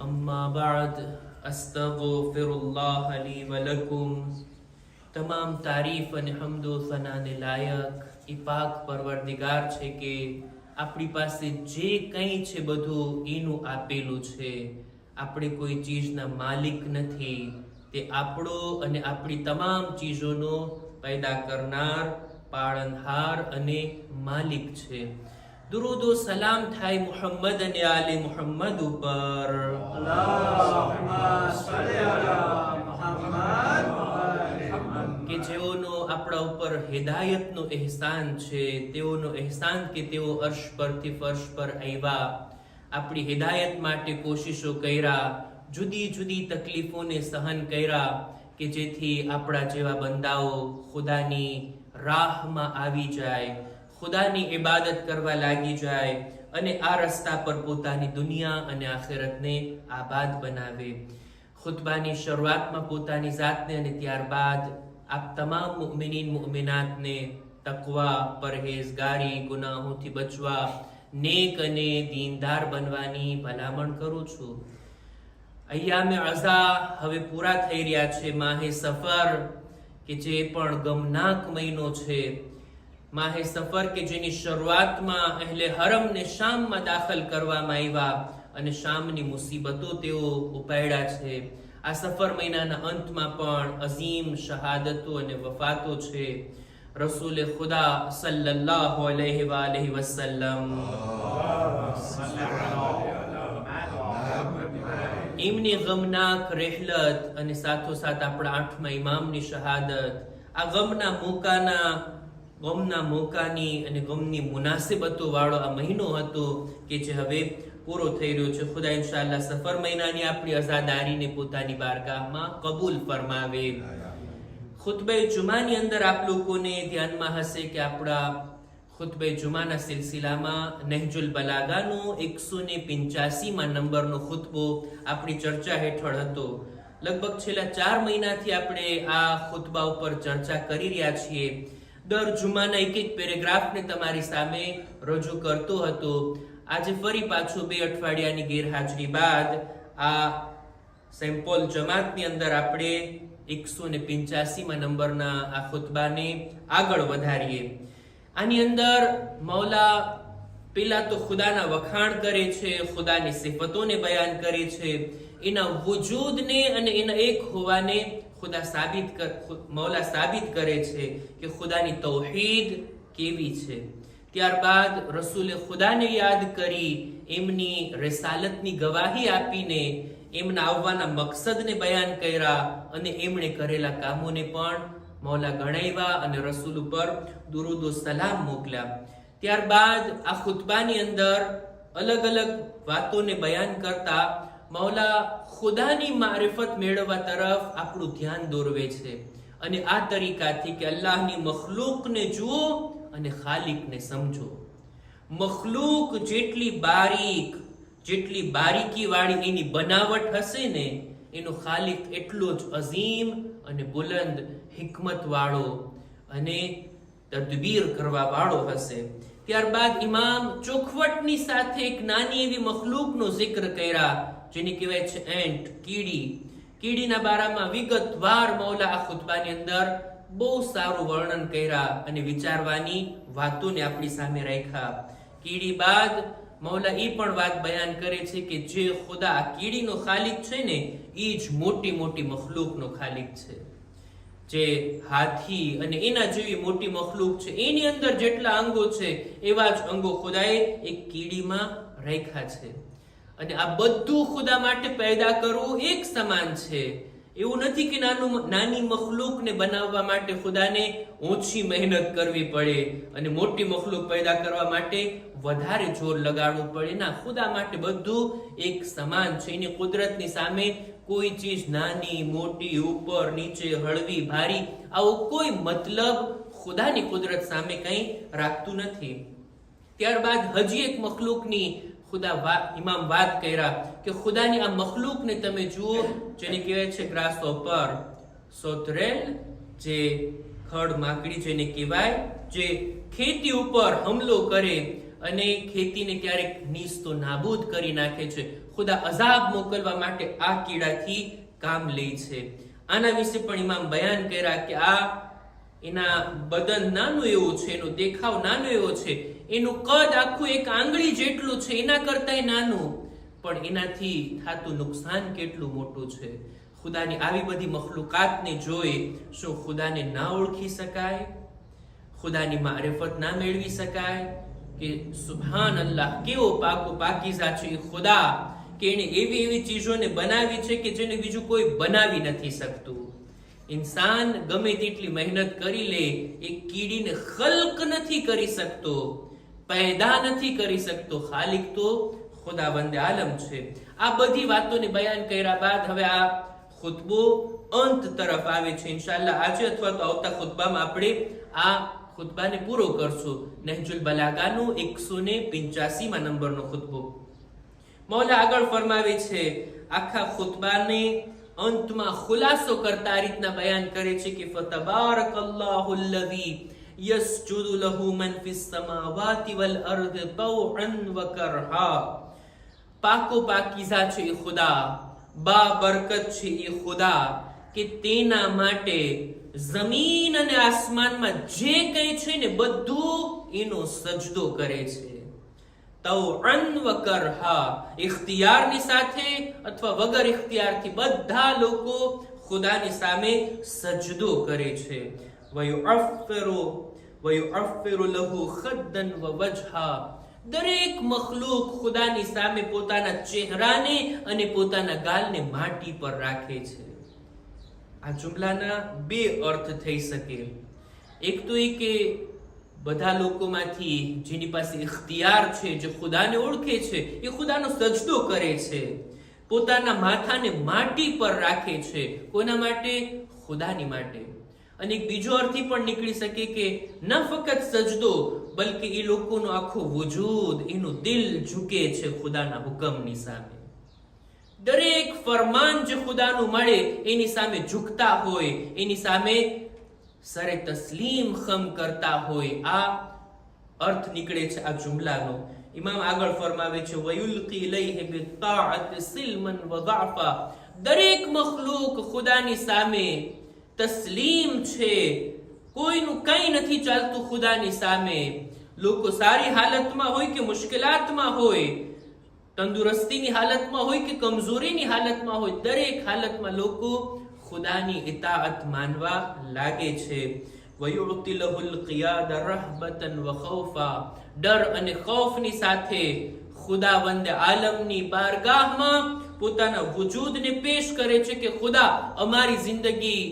अम्मा बाद अस्तगफिरुल्लाह ली व लकुम। તમામ તારીફ અને હમદો સનાને લાયક એ પાક પરવરદિગાર છે કે આપણી પાસે જે કંઈ છે બધું એનું આપેલું છે. આપણે કોઈ ચીજના માલિક નથી. તે આપણો અને આપણી તમામ ચીજોનો પેદા કરનાર, પાળનહાર અને માલિક છે. દુરૂદો સલામ થાય મુહમ્મદ અને આલે મુહમ્મદ ઉપર. કે જેઓનો આપણા ઉપર હિદાયતનો અહેસાન છે, તેઓનો અહેસાન કે તેઓ અર્શ પરથી ફર્શ પર આવ્યા, આપણી હિદાયત માટે કોશિશો કર્યા, જુદી જુદી તકલીફોને સહન કર્યા કે જેથી આપણા જેવા બંદાઓ ખુદાની રાહમાં આવી જાય, ખુદાની ઇબાદત કરવા લાગી જાય અને આ રસ્તા પર પોતાની દુનિયા અને આખિરતને આબાદ બનાવે. ખુતબાની શરૂઆતમાં પોતાની જાતને અને ત્યારબાદ આપ તમામ મુઅમિનીન મુઅમિનાતને તકવા, પરહેઝગારી, ગુનાહોથી બચવા, નેક અને દીનદાર બનવાની ભલામણ કરું છું. અય્યામે અઝા હવે પૂરા થઈ રહ્યા છે. માહે સફર કે જે પણ ગમનાક મહિનો છે, માહે સફર કે જેની શરૂઆતમાં અહેલે હરમને શામમાં દાખલ કરવામાં આવ્યા અને શામની મુસીબતો તેઓ ઉપાડ્યા છે. આ સફર મહિનાના અંતમાં પણ અઝીમ શહાદતો અને વફાતો છે. રસૂલ ખુદા સલ્લલ્લાહુ અલૈહિ વાલૈહિ વસલ્લમ એમની ગમનાક રહેલત અને સાથોસાથ આપણા 8મા ઇમામની શહાદત, આ ગમના મોકાની અને ગમની મુનાસિબતો વાળો આ મહિનો હતો કે જે હવે પૂરો થઈ રહ્યો છે. ખુદા ઇન્શાઅલ્લાહ સફર મહિનાની આપણી અઝાદારીને પોતાની બારગાહમાં કબૂલ ફરમાવે. ખુતબે જુમાની અંદર આપ લોકોને ધ્યાનમાં હશે કે આપણા ખુતબે જુમાના સિલસિલામાં નહજુલ બલાગાનો 185મા નંબરનો ખુતબો આપણી ચર્ચા હેઠળ હતો. લગભગ છેલ્લા 4 મહિનાથી આપણે આ ખુતબા ઉપર ચર્ચા કરી રહ્યા છીએ. દર જુમાના એક પેરેગ્રાફને તમારી સામે રજૂ કરતો હતો. આજે ફરી પાછું 2 અઠવાડિયાની ગેરહાજરી બાદ આ સેમ્પલ જમાતની અંદર આપણે 185મા નંબરના આ ખુતબાને આગળ વધારીએ. આની અંદર મૌલા પેલા તો ખુદાના વખાણ કરે છે, ખુદાની સિફતોને બયાન કરે છે, એના વજૂદને અને એના એક હોવાને મૌલા સાબિત કરે છે કે ખુદાની તૌહીદ કેવી છે. ત્યારબાદ રસૂલે ખુદાને યાદ કરી એમની રિસાલતની ગવાહી આપીને એમના આવવાના મકસદને બયાન કર્યા અને એમણે કરેલા કામોને પણ મૌલા ગણાવ્યા અને રસૂલ ઉપર દુરૂદ સલામ મોકલ્યા. ત્યારબાદ આ ખુતબાની અંદર અલગ અલગ વાતોને બયાન કરતા મૌલા ખુદાની મારિફત મેળવવા તરફ આપણું ધ્યાન દોરવે છે અને આ તરીકાથી કે અલ્લાહની મખલૂકને જુઓ અને ખાલિકને સમજો. મખલૂક જેટલી બારીકી વાળી એની બનાવટ હશે ને, એનો ખાલિક એટલો જ અઝીમ અને બુલંદ, હિકમત વાળો અને તદબીર કરવા વાળો હશે. ત્યારબાદ ઇમામ ચોખવટની સાથે એક નાની એવી મખલૂકનો જિક્ર કર્યા જેને કહેવાય છે એન્ટ, કીડીના બારામાં વિગતવાર મૌલા આ ખુતબાની અંદર બહુ સારું વર્ણન કર્યા અને વિચારવાની વાતોને આપણી સામે રાખ્યા. કીડી બાદ મૌલા એ પણ વાત બયાન કરે છે કે જે ખુદા કીડીનો ખાલિક છે ને, એ જ મોટી મોટી મખલૂકનો ખાલિક છે. જે હાથી અને એના જેવી મોટી મખલૂક છે, એની અંદર જેટલા અંગો છે એવા જ અંગો ખુદાએ એક કીડીમાં રાખ્યા છે. અને આ બધું ખુદા માટે પેદા કરવું એક સમાન છે. એવું નથી કે નાની મખલૂકને બનાવવા માટે ખુદાને ઓછી મહેનત કરવી પડે અને મોટી મખલૂક પેદા કરવા માટે વધારે જોર લગાડવું પડે. ના, ખુદા માટે બધું એક સમાન છે. એની કુદરતની સામે કોઈ ચીજ નાની, મોટી, ઉપર, નીચે, હળવી, ભારી, આવો કોઈ મતલબ ખુદાની કુદરત સામે કંઈ રાખતું નથી. ત્યારબાદ હજી એક મખલૂકની ઇમામ વાત કર્યા કે ખુદાની આ મખલૂકને તમે જુઓ જેને કહેવાય છે ગ્રાસહોપર, સોતરેલ, જે ખડ માકડી જેને કહેવાય, જે ખેતી ઉપર હુમલો કરે અને ખેતીને ક્યારેક નીસ્તો નાબૂદ કરી નાખે છે. ખુદા અઝાબ મોકલવા માટે આ કીડાથી કામ લે છે. આના વિશે પણ ઇમામ બયાન કર્યા કે આ એના બદન નાનું એવું છે, એનો દેખાવ નાનો એવો છે, એનું કદ આખું એક આંગળી જેટલું છે, એના કરતાંય નાનું, પણ એનાથી થાતું નુકસાન કેટલું મોટું છે. ખુદાની આવી બધી મખલુકાતને જોઈ શું ખુદાને ના ઓળખી શકાય? ખુદાની મારિફત ના મેળવી શકાય? કે સુભાન અલ્લાહ, કેવો પાકો પાકીઝા છે એ ખુદા, કે એને એવી એવી ચીજોને બનાવી છે કે જેને બીજું કોઈ બનાવી નથી શકતું. ઇન્સાન ગમે તેટલી મહેનત કરી લે, એક કીડીને ખલ્ક નથી કરી શકતો, પેદા નથી કરી શકતો. ખાલિક તો ખુદાવંદ આલમ છે. આ બધી વાતોને બયાન કર્યા બાદ હવે આ ખુતબો અંત તરફ આવે છે. ઇન્શાઅલ્લાહ આજે અથવા તો આવતા ખુતબામાં આપણે આ ખુતબાને પૂરો કરશું. નહજુલ બલાગાનો 185 નંબરનો ખુતબો. મૌલા આગળ ફરમાવે છે, આખા ખુતબાને અંતમાં ખુલાસો કરતા આ રીતના બયાન કરે છે કે ફતબારકલ્લાહુલ્લઝી યસ્જુદુ લહુ મન ફિસ સમાવાતિ વલ અર્ધ તૌઅન વ કરહા. પાકો પાકીઝા છે એ ખુદા, બા બરકત છે એ ખુદા, કે તેના માટે જમીન અને આસમાનમાં જે કંઈ છે ને બધું એનો સજદો કરે છે. તૌઅન વ કરહા, ઇખ્તિયારની સાથે અથવા વગર ઇખ્તિયારથી બધા લોકો ખુદાની સામે સજદો કરે છે. વયુઅફિરુ લહુ ખદ્દન વ વજહા, દરેક મખલૂક ખુદાની સામે પોતાના ચહેરાને અને પોતાના ગાલને માટી પર રાખે છે. આ જુમલાના બે અર્થ થઈ શકે. એક તો એ કે બધા લોકોમાંથી જેની પાસે ઇખ્તિયાર છે, જે ખુદાને ઓળખે છે, એ ખુદાનો સજદો કરે છે, પોતાના માથાને માટી પર રાખે છે. કોના માટે? ખુદાની માટે. અને એક બીજો અર્થ પણ નીકળી શકે કે ન ફક્ત સજદો, બલકે એ લોકોનો આખો વજૂદ, એનું દિલ ઝૂકે છે ખુદાના હુકમની સામે. દરેક ફરમાન જે ખુદાનું મળે એની સામે ઝૂકતા હોય, એની સામે સરે તસ્લીમ ખમ કરતા હોય. આ અર્થ નીકળે છે આ જુમલાનો. ઇમામ આગળ ફરમાવે છે, વયુલકી ઇલૈહિ બિત્તાઅત સિલ્મન વ ضعફા, દરેક મખલૂક ખુદાની સામે તસ્લીમ છે, કોઈનું કંઈ નથી ચાલતું ખુદાની સામે. લોકો સારી હાલતમાં હોય કે મુશ્કેલાતમાં હોય, તંદુરસ્તીની હાલતમાં હોય કે કમજોરીની હાલતમાં હોય, દરેક હાલતમાં લોકો ખુદાની ઇતાઅત માનવા લાગે છે. વયુઅતિ લહુલ qiyaદ રહબતન વ ખૌફા, ડર અને ખૌફની સાથે ખુદાવંદ આલમની બારગાહમાં પોતાના વજૂદને પેશ કરે છે કે ખુદા, અમારી જિંદગી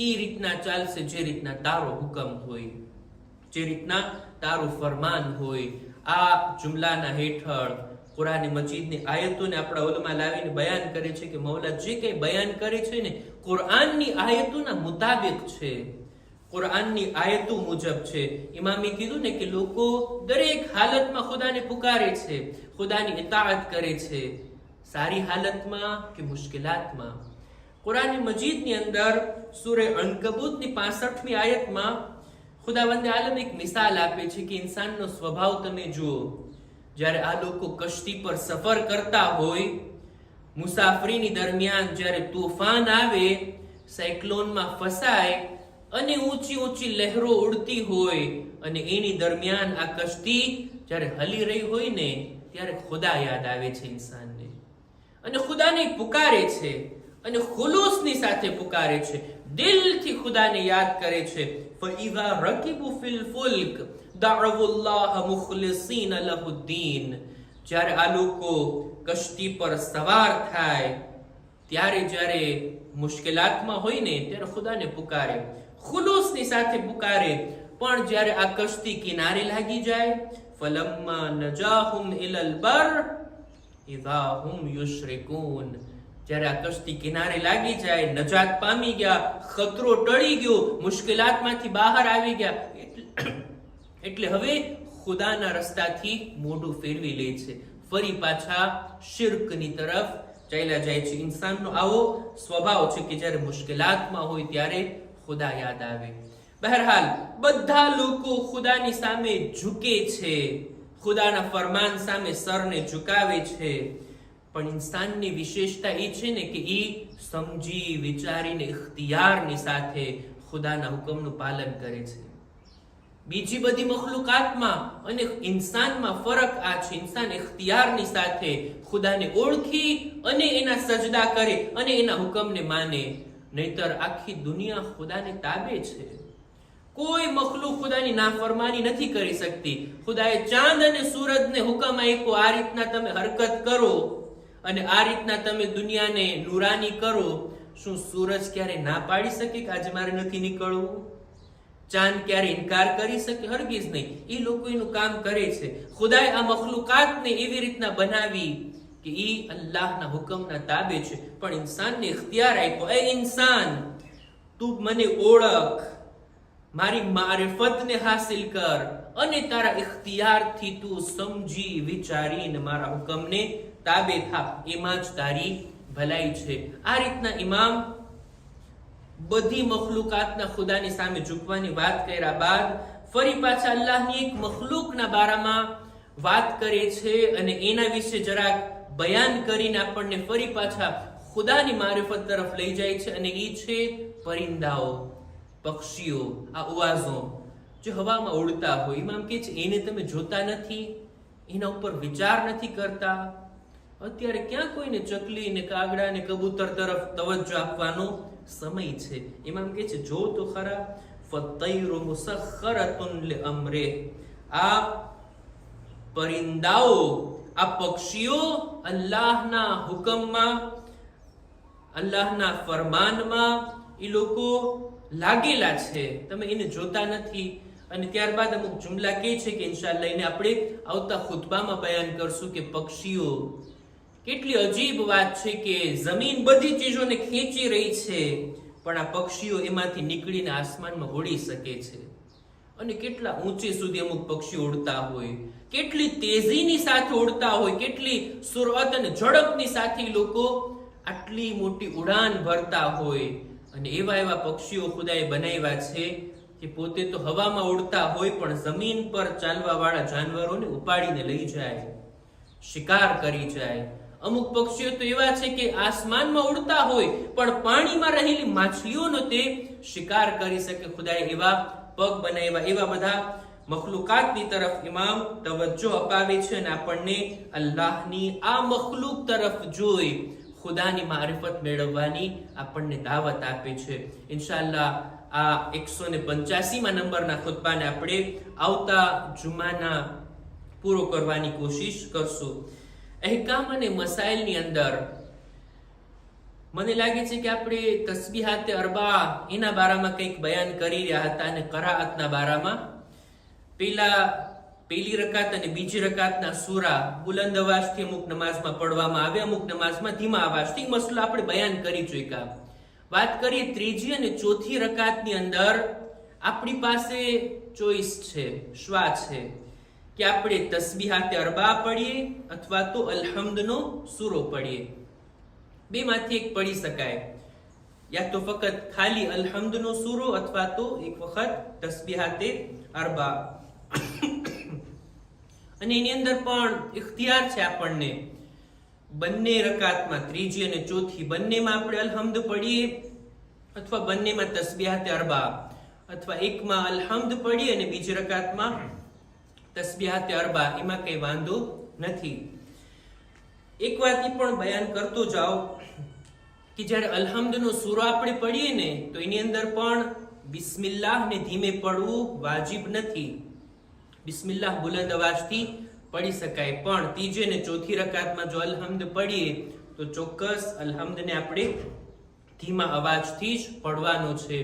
એ રીતના ચાલશે જે રીતના તારો હુકમ હોય, જે રીતના તારું ફરમાન હોય. આ જુમલાના હેઠળ કુરાન મજીદની આયતોને આપણા ઉલમા લાવીને બયાન કરે છે કે મૌલા જે કંઈ બયાન કરે છે ને કુરાનની આયતોના મુતાબિક છે, કુરાનની આયતો મુજબ છે. ઇમામે કીધું ને કે લોકો દરેક હાલતમાં ખુદાને પુકારે છે, ખુદાની ઇતાઅત કરે છે, સારી હાલતમાં કે મુશ્કેલાતમાં. કુરાન મજીદની અંદર સૂરે અનકબૂતની 65મી આયતમાં ખુદાવંદ આલમ એક મિસાલ આપે છે કે ઇન્સાનનો સ્વભાવ તમે જુઓ. જ્યારે આ લોકો કશ્તી પર સફર કરતા હોય, મુસાફરીની દરમિયાન જ્યારે તોફાન આવે, સાયક્લોનમાં ફસાય અને ઊંચી ઊંચી લહેરો ઉડતી હોય, અને એની દરમિયાન આ કશ્તી જ્યારે હલી રહી હોય ને ત્યારે ખુદા યાદ આવે છે ઇન્સાનને, અને ખુદાને પુકારે છે, અને ખુલૂસની સાથે પુકારે છે, દિલથી ખુદાને યાદ કરે છે. ફઇઝા રકિબુ ફિલ ફુલ્ક દઅવુલ્લાહ મુખલિસીન લહુદ્દીન, જ્યારે આ લોકો કશ્તી પર સવાર થાય ત્યારે જ્યારે મુશ્કેલાતમાં હોય ને ત્યારે ખુદાને પુકારે, ખુલૂસની સાથે પુકારે. પણ જ્યારે આ કશ્તી કિનારે લાગી જાય, ફલમ્મા નજાહુમ ઇલલ બર ઇઝા હુમ યુશરિકૂન, જ્યારે આ કશ્તી કિનારે લાગી જાય, નજાત પામી ગયા, ખતરો ટળી ગયો, મુશ્કેલાતમાંથી બહાર આવી ગયા, એટલે હવે ખુદાના રસ્તાથી મોઢું ફેરવી લે છે, ફરી પાછા શિર્કની તરફ ચાલ્યા જાય છે. ઇન્સાનનો આવો સ્વભાવ છે કે જ્યારે મુશ્કેલાતમાં હોય ત્યારે ખુદા યાદ આવે. બહરહાલ બધા લોકો ખુદાની સામે ઝૂકે છે, ખુદાના ફરમાન સામે સરને ઝુકાવે છે. પણ ઇન્સાનની વિશેષતા એ છે ને કે એ સમજી વિચારીને ઇખ્તિયારની સાથે ખુદાના હુકમનું પાલન કરે છે. બીજી બધી મખલુકાતમાં અને ઇન્સાનમાં ફરક આ છે. ઇન્સાન ઇખ્તિયારની સાથે ખુદાને ઓળખી અને એના સજદા કરે અને એના હુકમને માને. નહીતર આખી દુનિયા ખુદાને તાબે છે. કોઈ મખલુક ખુદાની નાફરમાની નથી કરી શકતી. ખુદાએ ચાંદ અને સૂરજને હુકમ આપ્યો, આ રીતના તમે હરકત કરો અને આ રીતના તમે દુનિયાને નૂરાની કરો. શું સૂરજ ક્યારે ના પાડી શકે કે આજે મારે નથી નીકળવું? ચાંદ ક્યારે ઇનકાર કરી શકે? હરગીઝ નહીં. એ લોકો એનું કામ કરે છે. ખુદાએ આ મખલુકાતને એવી રીતના બનાવી કે એ અલ્લાહના હુકમના તાબે છે. પણ ઇન્સાનને ઇખ્તિયાર આપ્યો, એ ઇન્સાન તું મને ઓળખ, મારી મારિફતને હાસિલ કર અને તારા ઇખ્તિયારથી તું સમજી વિચારીને મારા હુકમને તાબે થા. એમાં જ તારી ભલાઈ છે. આ રીતના ઇમામ બધી મખલુકાતના ખુદાની સામે ઝૂકવાની વાત કર્યા બાદ ફરી પાછા અલ્લાહની એક મખલુકના બારામાં વાત કરે છે અને એના વિશે જરાક બયાન કરીને આપણને ફરી પાછા ખુદાની મારિફત તરફ લઈ જાય છે. અને એ છે પરિંદાઓ, પક્ષીઓ, આ ઉવાઝો જે હવામાં ઉડતા હોય. ઇમામ કહે છે એને તમે જોતા નથી, એના ઉપર વિચાર નથી કરતા. અત્યારે ક્યાં કોઈને ચકલી ને કાગડા ને કબૂતર તરફ તવજ્જો આપવાનો સમય છે? ઇમામ કહે છે જો તો ખરા. ફતૈરુ મુસખ્ખરતુન લિઅમ્રે, આ પરિંદાઓ, આ પક્ષીઓ અલ્લાહના હુકમમાં, અલ્લાહના ફરમાનમાં એ લોકો લાગેલા છે. તમે એને જોતા નથી. અને ત્યારબાદ અમુક જુમલા કહે છે કે ઇન્શાઅલ્લાહ એને આપણે આવતા ખુતબામાં બયાન કરશું કે પક્ષીઓ કેટલી અજીબ વાત છે કે જમીન બધી ચીજોને ખેંચી રહી છે પણ આ પક્ષીઓ એમાંથી નીકળીને આસમાનમાં ઉડી શકે છે. અને કેટલા ઊંચે સુધી અમુક પક્ષીઓ ઉડતા હોય, કેટલી તેજીની સાથે ઉડતા હોય, કેટલી સુરત અને ઝડપની સાથે લોકો આટલી મોટી ઉડાન ભરતા હોય. અને એવા એવા પક્ષીઓ ખુદાએ બનાવ્યા છે કે પોતે તો હવામાં ઉડતા હોય પણ જમીન પર ચાલવા વાળા જાનવરોને ઉપાડીને લઈ જાય, શિકાર કરી જાય. અમુક પક્ષીઓ તો એવા છે કે આસમાનમાં ઉડતા હોય પણ પાણીમાં રહેલી માછલીઓનો તે શિકાર કરી શકે. ખુદાએ એવા પગ બનાવ્યા. એવા બધા મખલુકાતની તરફ ઇમામ તવજ્જો અપાવે છે અને આપણને અલ્લાહની આ મખલુક તરફ જોઈ ખુદાની મારિફત મેળવવાની આપણને દાવત આપે છે. ઇન્શાઅલ્લાહ આ 185માં નંબરના ખુતબાને આપણે આવતા જુમાના પૂરો કરવાની કોશિશ કરશું. અહેકામ અને મસાઇલની અંદર મને લાગે છે કે આપણે તસ્બીહાતે અરબા એના બારામાં કંઈક બયાન કરી રહ્યા હતા અને કરાઅતના બારામાં પહેલી રકાત અને બીજી રકાતના સૂરા બુલંદ અવાજથી અમુક નમાઝમાં પડવામાં આવે, અમુક નમાઝમાં ધીમા અવાજથી. મસલો આપણે બયાન કરી ચૂક્યા. વાત કરીએ ત્રીજી અને ચોથી રકાતની અંદર આપણી પાસે ચોઈસ છે, શ્વા છે કે આપણે તસ્બીહાતે અરબા પડીએ અથવા તો અલહમ્દનો સૂરો પડીએ. બેમાંથી એક પડી શકાય. યા તો ફક્ત ખાલી અલહમ્દનો સૂરો અથવા તો એક વખત તસ્બીહાતે અરબા. અને એની અંદર પણ ઇખ્તિયાર છે આપણને. બંને રકાતમાં ત્રીજી અને ચોથી બંનેમાં આપણે અલહમ્દ પડીએ અથવા બંનેમાં તસ્બીહાતે અરબા અથવા એકમાં અલહમ્દ પડીએ અને બીજી રકાતમાં તસ્બીહાતે અરબા. એમાં કઈ વાંધો નથી. એક વાત એ પણ બયાન કરતો જાઓ કે જ્યારે અલહમ્દનો સૂરો આપણે પડીએ ને તો એની અંદર પણ બિસ્મિલ્લાહ ને ધીમે પડવું વાજિબ નથી. બિસ્મિલ્લાહ બુલંદ અવાજથી પડી શકાય. પણ ત્રીજી અને ચોથી રકાતમાં જો અલહમ્દ પડીએ તો ચોક્કસ અલહમ્દને આપણે ધીમા અવાજથી જ પડવાનો છે.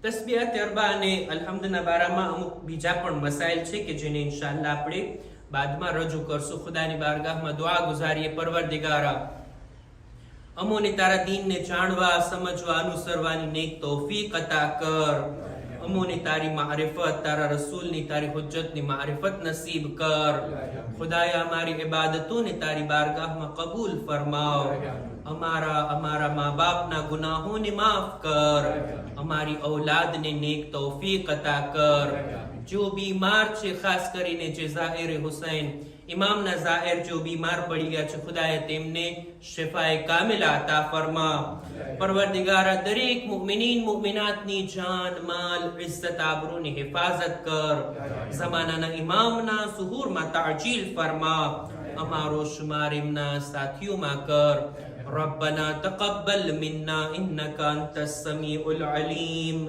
તસ્બીહાતે અરબા અને અલહમ્દના બારામાં અમુક બીજા પણ મસાઇલ છે કે જેને ઇન્શાઅલ્લાહ આપણે બાદમાં રજૂ કરશું. ખુદાની બારગાહમાં દુઆ ગુજારીએ, પરવરદિગારા અમોને તારા દીનને જાણવા, સમજવા, અનુસરવાની નેક તૌફીક અતા કર. અમોને તારી મારિફત, તારા રસૂલની, તારી હુજ્જતની મારિફત નસીબ કર. ખુદાયા અમારી ઇબાદતોને તારી બારગાહમાં કબૂલ ફરમાવ. અમારા મા બાપના ગુનાહોને માફ કર. અમારી ઔલાદને નેક તૌફીક અતા કર. जो बीमार છે ખાસ કરીને જે ઝાહિર હુસૈન ઇમામના ઝાહિર જો બીમાર પડી ગયા છે ખુદાએ તેમને શિફાએ કામિલા અતા ફરમા પરવરદિગારા દરેક મુમિનીન મુમિનાતની જાન માલ ઇઝ્ઝત આબરૂની હિફાજત કર ઝમાનાના ઇમામના સુહૂરમાં તાજીલ ફરમા અમારો શુમાર એમના સાથીઓમાં કર ربنا تقبل منا إنك أنت السميع العليم